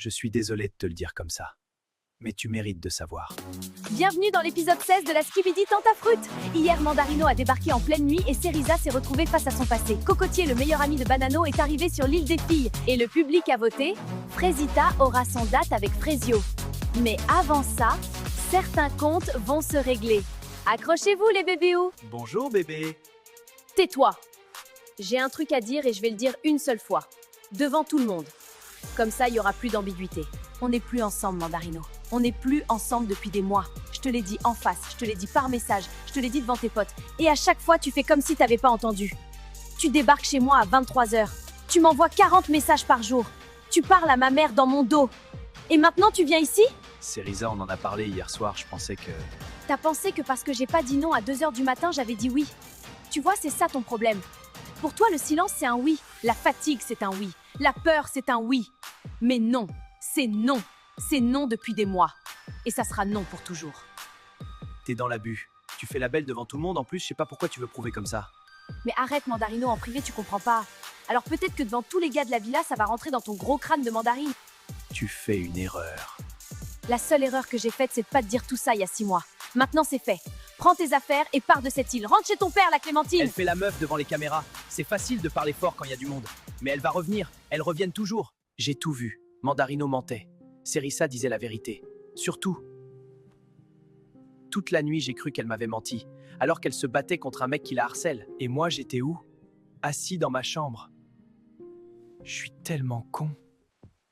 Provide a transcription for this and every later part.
Je suis désolé de te le dire comme ça. Mais tu mérites de savoir. Bienvenue dans l'épisode 16 de la Skibidi Tentafruit. Hier, Mandarino a débarqué en pleine nuit et Cerisa s'est retrouvée face à son passé. Cocotier, le meilleur ami de Banano, est arrivé sur l'île des filles. Et le public a voté. Fraisita aura son date avec Fraisio. Mais avant ça, certains comptes vont se régler. Accrochez-vous les bébéous. Bonjour bébé. Tais-toi. J'ai un truc à dire et je vais le dire une seule fois. Devant tout le monde. Comme ça, il n'y aura plus d'ambiguïté. On n'est plus ensemble, Mandarino. On n'est plus ensemble depuis des mois. Je te l'ai dit en face, je te l'ai dit par message, je te l'ai dit devant tes potes. Et à chaque fois, tu fais comme si t'avais pas entendu. Tu débarques chez moi à 23h. Tu m'envoies 40 messages par jour. Tu parles à ma mère dans mon dos. Et maintenant, tu viens ici? Cerisa, on en a parlé hier soir, je pensais que... T'as pensé que parce que j'ai pas dit non à 2h du matin, j'avais dit oui. Tu vois, c'est ça ton problème. Pour toi, le silence, c'est un oui. La fatigue, c'est un oui. La peur, c'est un oui. Mais non, c'est non. C'est non depuis des mois. Et ça sera non pour toujours. T'es dans l'abus. Tu fais la belle devant tout le monde, en plus, je sais pas pourquoi tu veux prouver comme ça. Mais arrête, Mandarino, en privé, tu comprends pas. Alors peut-être que devant tous les gars de la villa, ça va rentrer dans ton gros crâne de mandarine. Tu fais une erreur. La seule erreur que j'ai faite, c'est de pas te dire tout ça il y a 6 mois. Maintenant, c'est fait. Prends tes affaires et pars de cette île. Rentre chez ton père, la Clémentine. Elle fait la meuf devant les caméras. C'est facile de parler fort quand il y a du monde. Mais elle va revenir. Elles reviennent toujours. J'ai tout vu. Mandarino mentait. Cerisa disait la vérité. Surtout. Toute la nuit, j'ai cru qu'elle m'avait menti. Alors qu'elle se battait contre un mec qui la harcèle. Et moi, j'étais où? Assis dans ma chambre. Je suis tellement con.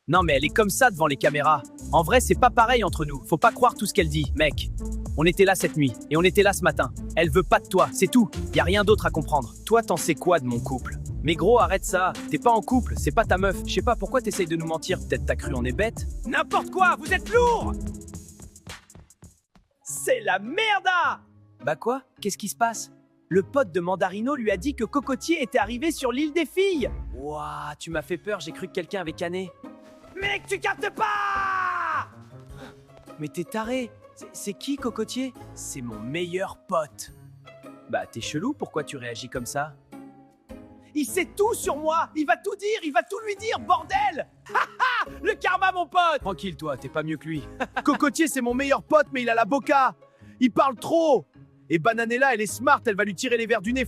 Non mais elle est comme ça devant les caméras. En vrai, c'est pas pareil entre nous. Faut pas croire tout ce qu'elle dit, mec. On était là cette nuit, et on était là ce matin. Elle veut pas de toi, c'est tout. Y a rien d'autre à comprendre. Toi, t'en sais quoi de mon couple? Mais gros, arrête ça. T'es pas en couple, c'est pas ta meuf. Je sais pas pourquoi t'essayes de nous mentir. Peut-être t'as cru on est bête. N'importe quoi, vous êtes lourd. C'est la merda. Bah quoi? Qu'est-ce qui se passe? Le pote de Mandarino lui a dit que Cocotier était arrivé sur l'île des filles. Ouah, tu m'as fait peur, j'ai cru que quelqu'un avait canné. Mec, tu captes pas! Mais t'es taré. C'est qui, Cocotier? C'est mon meilleur pote. Bah, t'es chelou, pourquoi tu réagis comme ça? Il sait tout sur moi! Il va tout dire, il va tout lui dire, bordel! Le karma, mon pote! Tranquille, toi, t'es pas mieux que lui. Cocotier, c'est mon meilleur pote, mais il a la boca. Il parle trop. Et Bananella, elle est smart, elle va lui tirer les verres du nez.